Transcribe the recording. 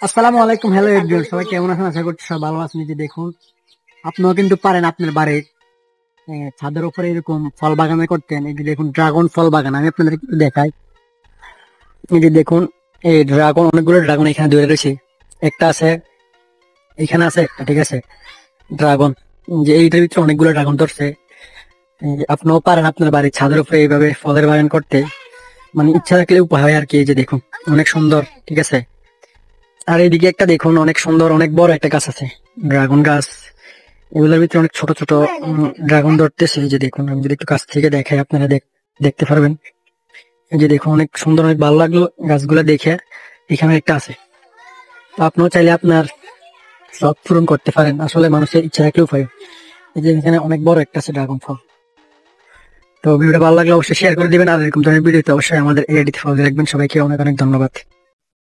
আসসালামু আলাইকুম, hello everyone, সবাই কেমন আছেন? আশা করছি সবাই ভালো আছেন। এই যে দেখুন, আপনিও কিন্তু পারেন আপনার বাড়ির ছাদের উপরে এরকম ফল বাগানে করতেন। এই যে দেখুন, ড্রাগন ফল বাগান আমি আপনাদের একটু দেখাই। এই যে দেখুন, এই ড্রাগন, অনেকগুলো ড্রাগন এখানে ধরে রয়েছে। একটা আছে, এখানে আছে একটা, ঠিক আছে, ড্রাগন। যে এইটার ভিতরে অনেকগুলো ড্রাগন ধরছে। আপনিও পারেন আপনার বাড়ির ছাদের উপরে এইভাবে ফলের বাগান করতে, মানে ইচ্ছা থাকলে উপায় হয় আর কি। এই যে দেখুন, অনেক সুন্দর, ঠিক আছে। আর এইদিকে একটা দেখুন, অনেক সুন্দর, অনেক বড় একটা গাছ আছে, ড্রাগন গাছ। এগুলোর ভিতরে অনেক ছোট ছোট ড্রাগন ধরতেছে। এই যে দেখুন, আমি যদি একটু কাছ থেকে দেখাই আপনারা দেখতে পারবেন। এই যে দেখুন, অনেক সুন্দর, অনেক ভালো লাগলো গাছগুলো দেখে। এখানে একটা আছে। তো আপনিও চাইলে আপনার শখ পূরণ করতে পারেন, আসলে মানুষের ইচ্ছা থাকলে উপায়। এই যে এখানে অনেক বড় একটা আছে ড্রাগন ফল। তো ভিডিওটা ভালো লাগলে অবশ্যই শেয়ার করে দিবেন, আর এরকম ধরনের ভিডিওতে অবশ্যই আমাদের এআইডিতে ফলো রাখবেন। সবাইকে অনেক অনেক ধন্যবাদ।